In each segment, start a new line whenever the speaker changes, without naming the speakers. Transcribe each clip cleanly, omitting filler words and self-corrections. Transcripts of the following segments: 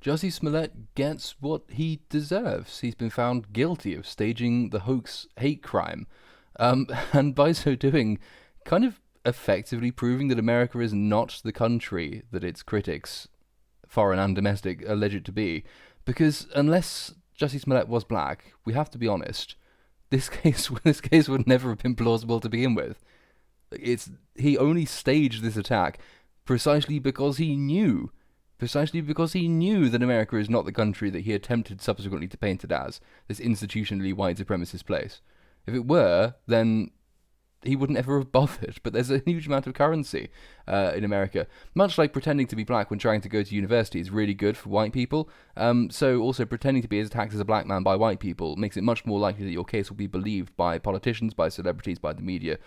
Jussie Smollett gets what he deserves. He's been found guilty of staging the hoax hate crime, and by so doing, kind of effectively proving that America is not the country that its critics, foreign and domestic, allege it to be. Because unless Jussie Smollett was black, we have to be honest, this case would never have been plausible to begin with. He only staged this attack precisely because he knew that America is not the country that he attempted subsequently to paint it as, this institutionally white supremacist place. If it were, then he wouldn't ever have bothered. But there's a huge amount of currency in America. Much like pretending to be black when trying to go to university is really good for white people. So also pretending to be attacked as a black man by white people makes it much more likely that your case will be believed by politicians, by celebrities, by the media,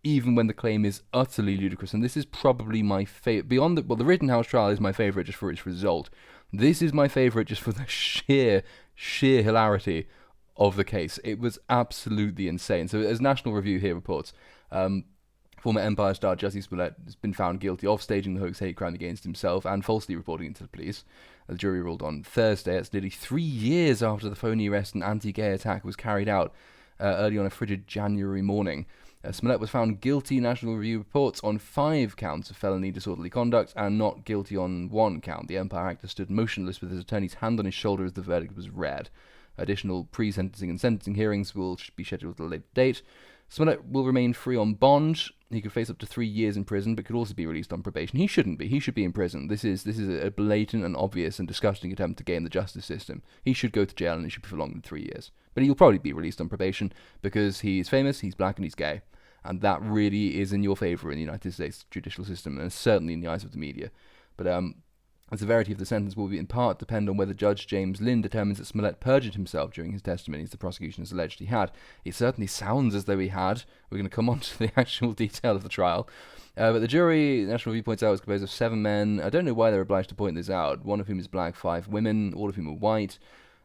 even when the claim is utterly ludicrous. And this is probably my favorite. Beyond the Rittenhouse trial is my favorite just for its result. This is my favorite just for the sheer hilarity of the case. It was absolutely insane. So, as National Review here reports, former Empire star Jussie Smollett has been found guilty of staging the hoax hate crime against himself and falsely reporting it to the police. The jury ruled on Thursday. It's nearly 3 years after the phony arrest and anti-gay attack was carried out early on a frigid January morning. Smollett was found guilty, National Review reports, on 5 counts of felony disorderly conduct and not guilty on 1 count. The Empire actor stood motionless with his attorney's hand on his shoulder as the verdict was read. Additional pre-sentencing and sentencing hearings will be scheduled at a later date. Smollett will remain free on bond. He could face up to 3 years in prison, but could also be released on probation. He shouldn't be. He should be in prison. This is a blatant and obvious and disgusting attempt to game the justice system. He should go to jail, and it should be for longer than 3 years. But he'll probably be released on probation because he's famous, he's black, and he's gay. And that really is in your favour in the United States judicial system, and certainly in the eyes of the media. But the severity of the sentence will in part depend on whether Judge James Lynn determines that Smollett perjured himself during his testimony, as the prosecution has alleged he had. It certainly sounds as though he had. We're going to come on to the actual detail of the trial. But the jury, National Review points out, is composed of 7 men. I don't know why they're obliged to point this out. 1 of whom is black, 5 women, all of whom are white.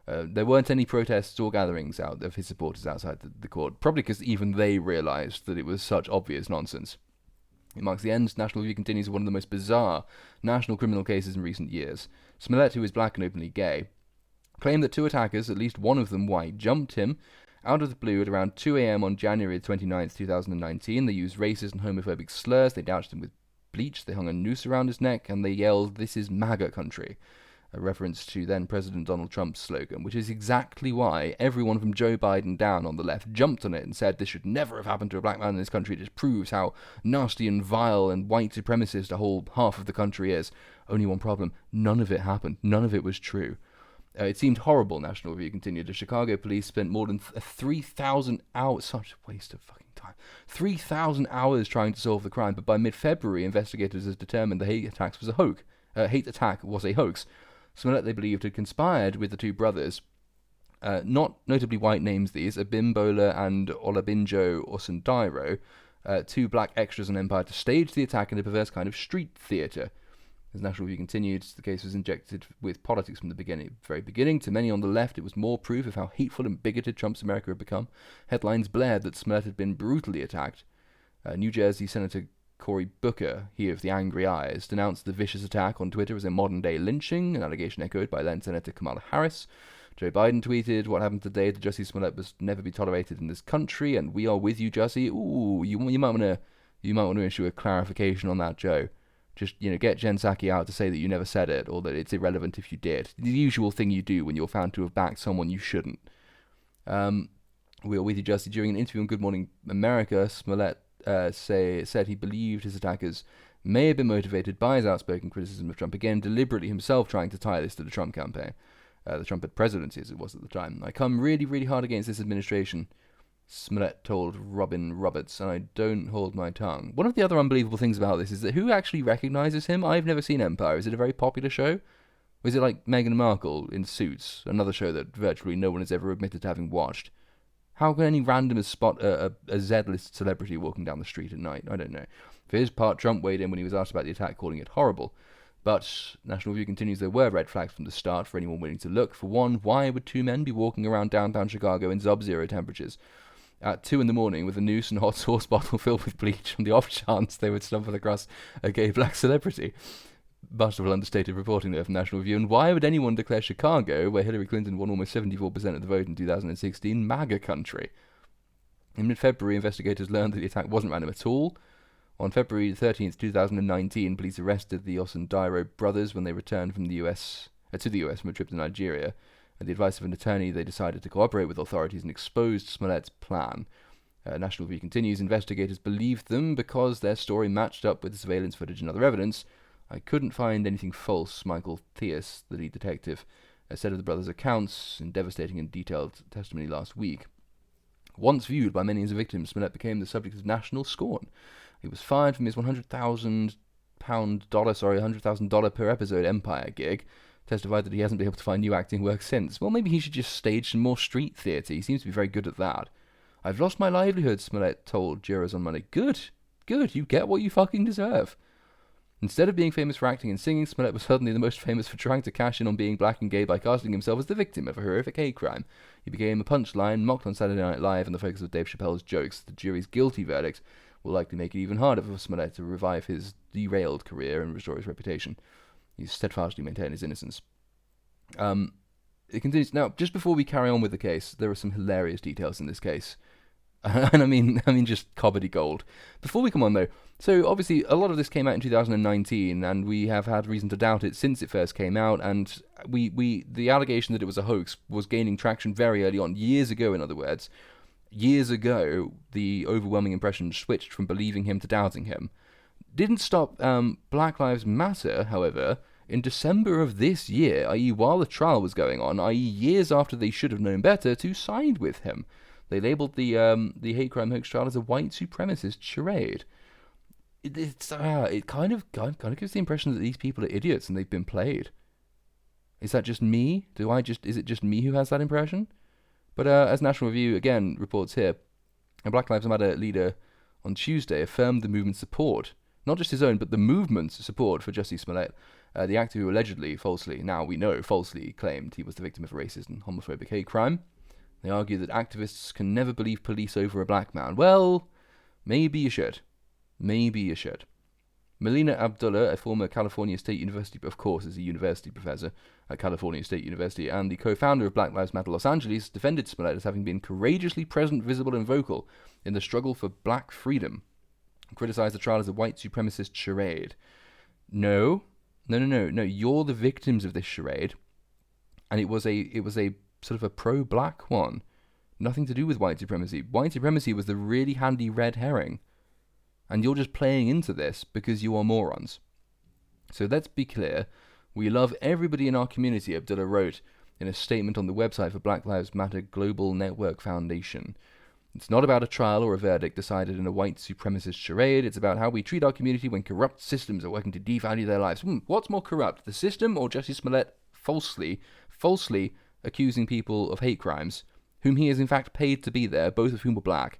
There weren't any protests or gatherings out of his supporters outside the court, probably because even they realised that it was such obvious nonsense. It marks the end. National Review continues one of the most bizarre national criminal cases in recent years. Smollett, who is black and openly gay, claimed that 2 attackers, at least one of them white, jumped him out of the blue at around 2 a.m. on January 29th, 2019. They used racist and homophobic slurs, they doused him with bleach, they hung a noose around his neck, and they yelled, "This is MAGA Country," a reference to then-President Donald Trump's slogan, which is exactly why everyone from Joe Biden down on the left jumped on it and said this should never have happened to a black man in this country. It just proves how nasty and vile and white supremacist a whole half of the country is. Only one problem: none of it happened. None of it was true. It seemed horrible, National Review continued. The Chicago police spent more than 3,000 hours, such a waste of fucking time, 3,000 hours trying to solve the crime, but by mid-February, investigators had determined the hate attack was a hoax. Smollett, they believed, had conspired with the 2 brothers, not notably white names these, Abimbola and Olabinjo Osundairo, 2 black extras on Empire, to stage the attack in a perverse kind of street theatre. As National Review continued, the case was injected with politics from the very beginning. To many on the left, it was more proof of how hateful and bigoted Trump's America had become. Headlines blared that Smollett had been brutally attacked. New Jersey Senator Cory Booker, he of the angry eyes, denounced the vicious attack on Twitter as a modern-day lynching, an allegation echoed by then-Senator Kamala Harris. Joe Biden tweeted, "What happened today to Jussie Smollett must never be tolerated in this country, and we are with you, Jussie." Ooh, you might want to issue a clarification on that, Joe. Just, get Jen Psaki out to say that you never said it, or that it's irrelevant if you did. The usual thing you do when you're found to have backed someone you shouldn't. We are with you, Jussie. During an interview on Good Morning America, Smollett said he believed his attackers may have been motivated by his outspoken criticism of Trump, again deliberately himself trying to tie this to the Trump campaign, the Trump presidency as it was at the time. "I come really, really hard against this administration," Smollett told Robin Roberts, "and I don't hold my tongue." One of the other unbelievable things about this is that who actually recognises him? I've never seen Empire. Is it a very popular show? Or is it like Meghan Markle in Suits, another show that virtually no one has ever admitted to having watched? How can any randomers spot a Z-list celebrity walking down the street at night? I don't know. For his part, Trump weighed in when he was asked about the attack, calling it horrible. But National Review continues, there were red flags from the start for anyone willing to look. For one, why would 2 men be walking around downtown Chicago in sub-zero temperatures at 2 in the morning with a noose and a hot sauce bottle filled with bleach on the off chance they would stumble across a gay black celebrity? masterful understated reporting there from National Review. And why would anyone declare Chicago, where Hillary Clinton won almost 74% of the vote in 2016, MAGA country? In mid-February, investigators learned that the attack wasn't random at all. On February 13th, 2019, police arrested the Osundairo brothers when they returned from the US to the US from a trip to Nigeria. At the advice of an attorney, they decided to cooperate with authorities and exposed Smollett's plan. National Review continues, investigators believed them because their story matched up with the surveillance footage and other evidence. I couldn't find anything false, Michael Theus, the lead detective, said of the brothers' accounts in devastating and detailed testimony last week. Once viewed by many as a victim, Smollett became the subject of national scorn. He was fired from his $100,000 per episode Empire gig, testified that he hasn't been able to find new acting work since. Well, maybe he should just stage some more street theatre. He seems to be very good at that. I've lost my livelihood, Smollett told jurors on Monday. Good. You get what you fucking deserve. Instead of being famous for acting and singing, Smollett was suddenly the most famous for trying to cash in on being black and gay by casting himself as the victim of a horrific hate crime. He became a punchline, mocked on Saturday Night Live, and the focus of Dave Chappelle's jokes. The jury's guilty verdict will likely make it even harder for Smollett to revive his derailed career and restore his reputation. He's steadfastly maintained his innocence. It continues. Now, just before we carry on with the case, there are some hilarious details in this case. And I mean just comedy gold. Before we come on, though, so obviously a lot of this came out in 2019, and we have had reason to doubt it since it first came out, and the allegation that it was a hoax was gaining traction very early on, years ago, in other words. Years ago, the overwhelming impression switched from believing him to doubting him. Didn't stop Black Lives Matter, however. In December of this year, i.e. while the trial was going on, i.e. years after they should have known better, to side with him. They labelled the hate crime hoax trial as a white supremacist charade. It kind of gives the impression that these people are idiots and they've been played. Is that just me? Is it just me who has that impression? But as National Review again reports here, a Black Lives Matter leader on Tuesday affirmed the movement's support, not just his own, but the movement's support for Jussie Smollett, the actor who allegedly, falsely claimed he was the victim of a racist and homophobic hate crime. They argue that activists can never believe police over a black man. Well, maybe you should. Melina Abdullah, a former California State University, of course, is a university professor at California State University, and the co-founder of Black Lives Matter Los Angeles, defended Smollett as having been courageously present, visible, and vocal in the struggle for black freedom, and criticized the trial as a white supremacist charade. No, you're the victims of this charade, and it was a sort of a pro-black one. Nothing to do with white supremacy. White supremacy was the really handy red herring. And you're just playing into this because you are morons. So let's be clear. We love everybody in our community, Abdullah wrote in a statement on the website for Black Lives Matter Global Network Foundation. It's not about a trial or a verdict decided in a white supremacist charade. It's about how we treat our community when corrupt systems are working to devalue their lives. What's more corrupt, the system or Jussie Smollett falsely accusing people of hate crimes, whom he is in fact paid to be there, both of whom were black,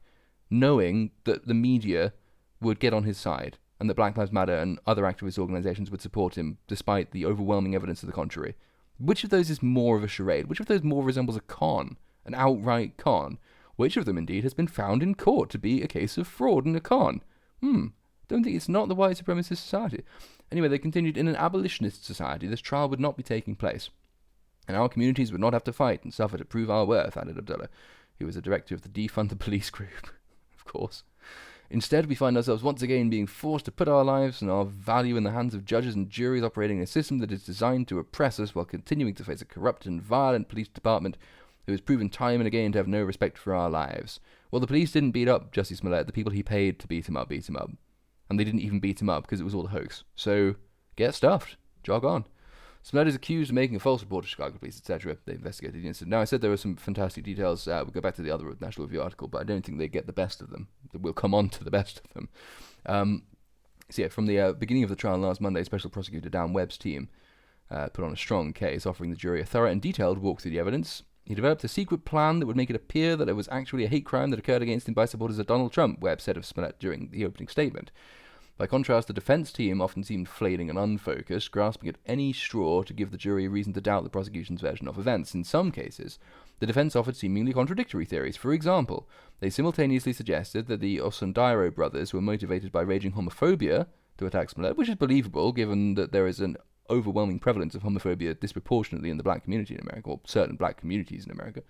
knowing that the media would get on his side, and that Black Lives Matter and other activist organizations would support him, despite the overwhelming evidence to the contrary? Which of those is more of a charade? Which of those more resembles a con, an outright con? Which of them, indeed, has been found in court to be a case of fraud and a con? Don't think it's not the white supremacist society. Anyway, they continued, in an abolitionist society, this trial would not be taking place, and our communities would not have to fight and suffer to prove our worth, added Abdullah, who was the director of the Defund the Police group, of course. Instead, we find ourselves once again being forced to put our lives and our value in the hands of judges and juries operating a system that is designed to oppress us while continuing to face a corrupt and violent police department who has proven time and again to have no respect for our lives. Well, the police didn't beat up Jussie Smollett. The people he paid to beat him up. And they didn't even beat him up because it was all a hoax. So, get stuffed. Jog on. Smollett is accused of making a false report to Chicago police, etc. They investigated the incident. Now, I said there were some fantastic details. We'll go back to the other National Review article, but I don't think they get the best of them. We'll come on to the best of them. From the beginning of the trial last Monday, Special Prosecutor Dan Webb's team put on a strong case, offering the jury a thorough and detailed walk through the evidence. He developed a secret plan that would make it appear that it was actually a hate crime that occurred against him by supporters of Donald Trump, Webb said of Smollett during the opening statement. By contrast, the defense team often seemed flailing and unfocused, grasping at any straw to give the jury a reason to doubt the prosecution's version of events. In some cases, the defense offered seemingly contradictory theories. For example, they simultaneously suggested that the Osundairo brothers were motivated by raging homophobia, to attack Smollett, which is believable given that there is an overwhelming prevalence of homophobia disproportionately in the black community in America, or certain black communities in America.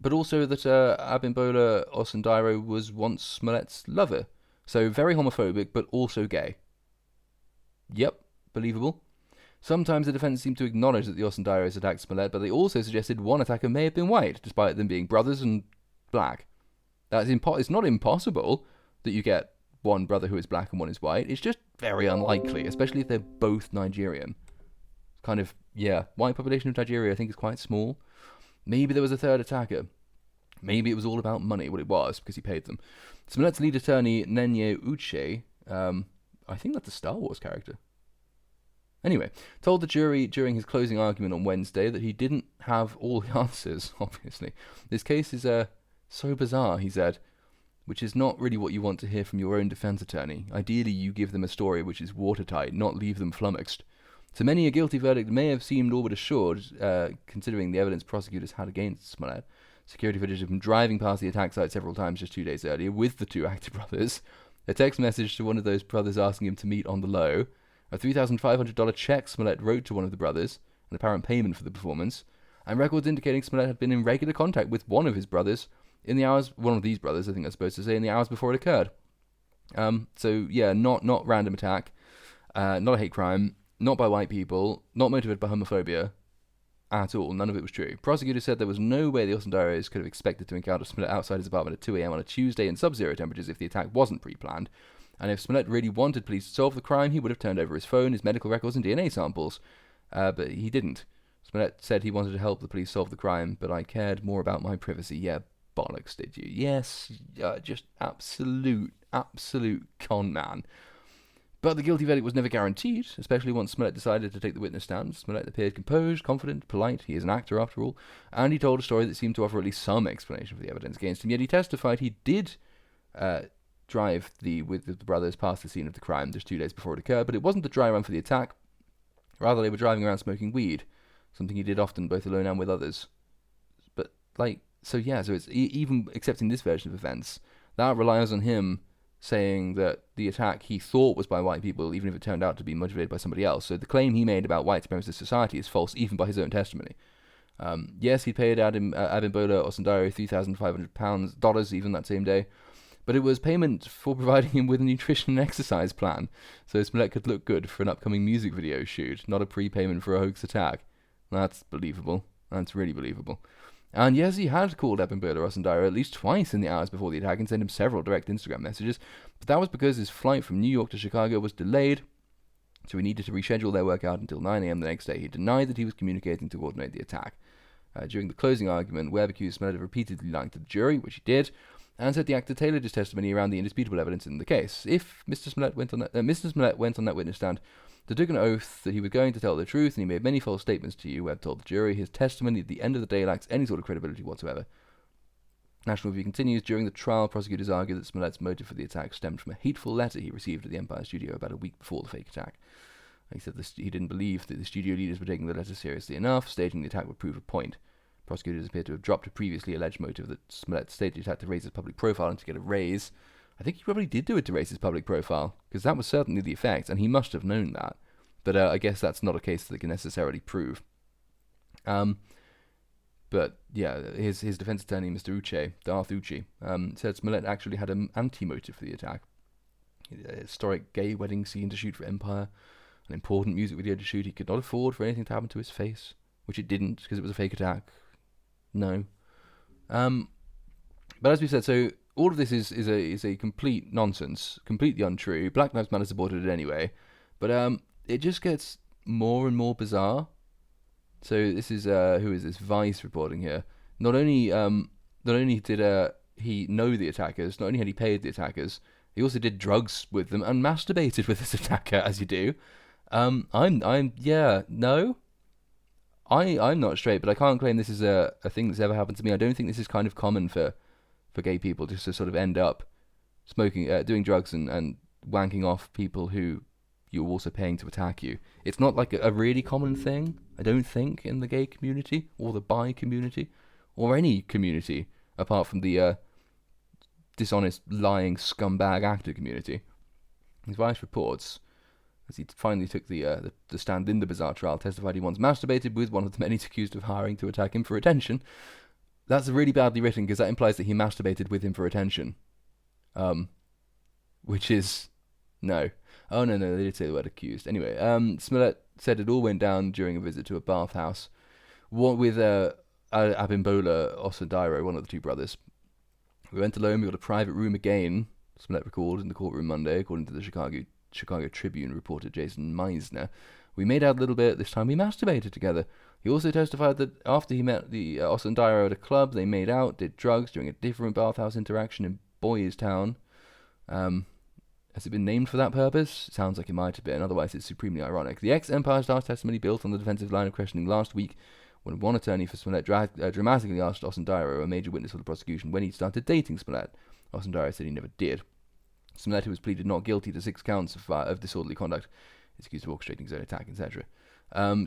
But also that Abimbola Osundairo was once Smollett's lover. So very homophobic, but also gay. Yep, believable. Sometimes the defence seemed to acknowledge that the Osundairos attacked Smollett, but they also suggested one attacker may have been white, despite them being brothers and black. It's not impossible that you get one brother who is black and one is white. It's just very unlikely, especially if they're both Nigerian. Kind of, yeah, white population of Nigeria I think is quite small. Maybe there was a third attacker. Maybe it was all about money, what it was, because he paid them. Smollett's lead attorney, Nenye Uche, I think that's a Star Wars character. Anyway, told the jury during his closing argument on Wednesday that he didn't have all the answers, obviously. This case is so bizarre, he said, which is not really what you want to hear from your own defense attorney. Ideally, you give them a story which is watertight, not leave them flummoxed. To many, a guilty verdict may have seemed all but assured, considering the evidence prosecutors had against Smollett. Security footage of him driving past the attack site several times just 2 days earlier with the two actor brothers, a text message to one of those brothers asking him to meet on the low, a $3,500 check Smollett wrote to one of the brothers, an apparent payment for the performance, and records indicating Smollett had been in regular contact with one of his brothers in the hours, one of these brothers, I think I'm supposed to say, in the hours before it occurred. So yeah, not random attack, not a hate crime, not by white people, not motivated by homophobia at all. None of it was true. Prosecutors said there was no way the Osundairos could have expected to encounter Smollett outside his apartment at 2 a.m. on a Tuesday in sub-zero temperatures if the attack wasn't pre-planned. And if Smollett really wanted police to solve the crime, he would have turned over his phone, his medical records, and DNA samples. But he didn't. Smollett said he wanted to help the police solve the crime, but I cared more about my privacy. Yeah, bollocks, did you? Yes, just absolute con man. But the guilty verdict was never guaranteed, especially once Smollett decided to take the witness stand. Smollett appeared composed, confident, polite. He is an actor after all. And he told a story that seemed to offer at least some explanation for the evidence against him. Yet he testified he did drive with the brothers past the scene of the crime just 2 days before it occurred, but it wasn't the dry run for the attack. Rather, they were driving around smoking weed, something he did often, both alone and with others. But, so it's even accepting this version of events, that relies on him saying that the attack he thought was by white people, even if it turned out to be motivated by somebody else. So the claim he made about white supremacist society is false, even by his own testimony. Yes, he paid Abimbola Osundairo $3,500 even that same day, but it was payment for providing him with a nutrition and exercise plan, so Smollett could look good for an upcoming music video shoot, not a prepayment for a hoax attack. That's believable. That's really believable. And yes, he had called Abimbola Osundairo at least twice in the hours before the attack and sent him several direct Instagram messages, but that was because his flight from New York to Chicago was delayed, so he needed to reschedule their workout until 9 a.m. the next day. He denied that he was communicating to coordinate the attack. During the closing argument, Webb accused Smollett of repeatedly lying to the jury, which he did, and said the actor tailored his testimony around the indisputable evidence in the case. If Mr. Smollett went on that witness stand to took an oath that he was going to tell the truth, and he made many false statements to you, Webb told the jury, his testimony at the end of the day lacks any sort of credibility whatsoever. National Review continues. During the trial, prosecutors argued that Smollett's motive for the attack stemmed from a hateful letter he received at the Empire studio about a week before the fake attack. He said he didn't believe that the studio leaders were taking the letter seriously enough, stating the attack would prove a point. Prosecutors appear to have dropped a previously alleged motive that Smollett stated he had to raise his public profile and to get a raise. I think he probably did do it to raise his public profile, because that was certainly the effect, and he must have known that. But I guess that's not a case that they can necessarily prove. But yeah, his defense attorney, Mr. Uche, Darth Uche, said Smollett actually had an anti-motive for the attack. A historic gay wedding scene to shoot for Empire, an important music video to shoot. He could not afford for anything to happen to his face, which it didn't, because it was a fake attack. No. But as we said, so all of this is a complete nonsense, completely untrue. Black Lives Matter supported it anyway, but it just gets more and more bizarre. So this is who is this? Vice reporting here. Not only did he know the attackers, not only had he paid the attackers, he also did drugs with them and masturbated with this attacker, as you do. I'm not straight, but I can't claim this is a thing that's ever happened to me. I don't think this is kind of common for gay people just to sort of end up smoking, doing drugs and wanking off people who you're also paying to attack you. It's not like a really common thing, I don't think, in the gay community or the bi community or any community apart from the dishonest, lying, scumbag actor community. His wife's reports, as he finally took the stand in the bizarre trial, testified he once masturbated with one of the men he's accused of hiring to attack him for attention. That's really badly written because that implies that he masturbated with him for attention. Which is... no. Oh, no, they did say the word accused. Anyway, Smollett said it all went down during a visit to a bathhouse with Abimbola Osundiro, one of the two brothers. We went alone, we got a private room again, Smollett recalled in the courtroom Monday, according to the Chicago Tribune reporter Jason Meisner. We made out a little bit, this time we masturbated together. He also testified that after he met the Osundiro at a club, they made out, did drugs during a different bathhouse interaction in Boyertown. Has it been named for that purpose? Sounds like it might have been, otherwise it's supremely ironic. The ex-Empire Star's testimony built on the defensive line of questioning last week when one attorney for Smollett dramatically asked Osundiro, a major witness for the prosecution, when he started dating Smollett. Osundiro said he never did. Smollett, who was pleaded not guilty to 6 counts of disorderly conduct, is accused of orchestrating his own attack, etc.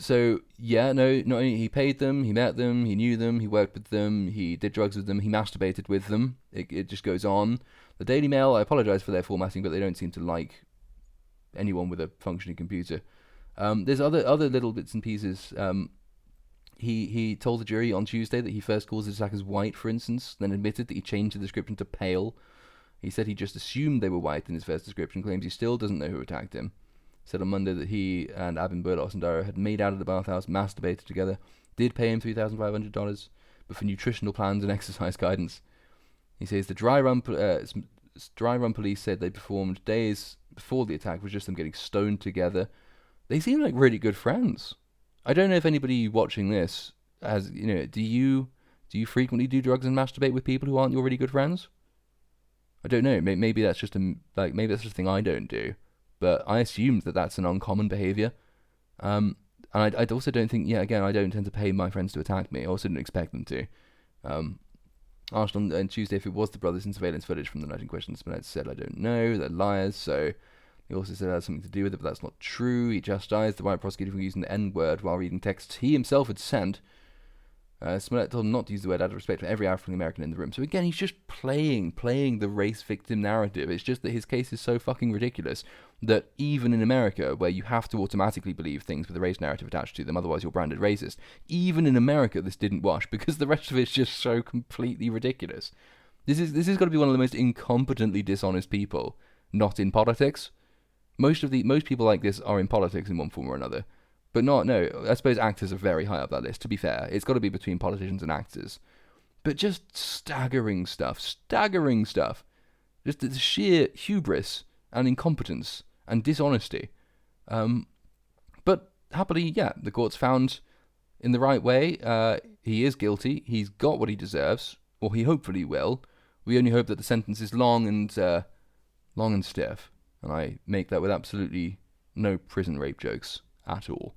So, yeah, no, not only he paid them, he met them, he knew them, he worked with them, he did drugs with them, he masturbated with them. It just goes on. The Daily Mail, I apologise for their formatting, but they don't seem to like anyone with a functioning computer. There's other little bits and pieces. He told the jury on Tuesday that he first calls his attackers white, for instance, then admitted that he changed the description to pale. He said he just assumed they were white in his first description, claims he still doesn't know who attacked him. Said on Monday that he and Abimbola Osundiro had made out at the bathhouse, masturbated together, did pay him $3,500, but for nutritional plans and exercise guidance. He says the dry run police said they performed days before the attack was just them getting stoned together. They seem like really good friends. I don't know if anybody watching this has, do you frequently do drugs and masturbate with people who aren't your really good friends? I don't know. Maybe that's just maybe that's just a thing I don't do. But I assumed that that's an uncommon behaviour. And I also don't think, again, I don't tend to pay my friends to attack me. I also didn't expect them to. Asked on Tuesday if it was the brothers in surveillance footage from the night in question, Smollett said, I don't know, they're liars, so... He also said it had something to do with it, but that's not true. He chastised the white prosecutor for using the N-word while reading texts he himself had sent. Smollett told him not to use the word out of respect for every African-American in the room. So again, he's just playing the race victim narrative. It's just that his case is so fucking ridiculous that even in America, where you have to automatically believe things with a race narrative attached to them, otherwise you're branded racist, even in America this didn't wash, because the rest of it's just so completely ridiculous. This is got to be one of the most incompetently dishonest people, not in politics. Most people like this are in politics in one form or another. But I suppose actors are very high up that list, to be fair. It's got to be between politicians and actors. But just staggering stuff. Just the sheer hubris and incompetence and dishonesty. But happily, the court's found in the right way. He is guilty. He's got what he deserves, or he hopefully will. We only hope that the sentence is long and stiff. And I make that with absolutely no prison rape jokes at all.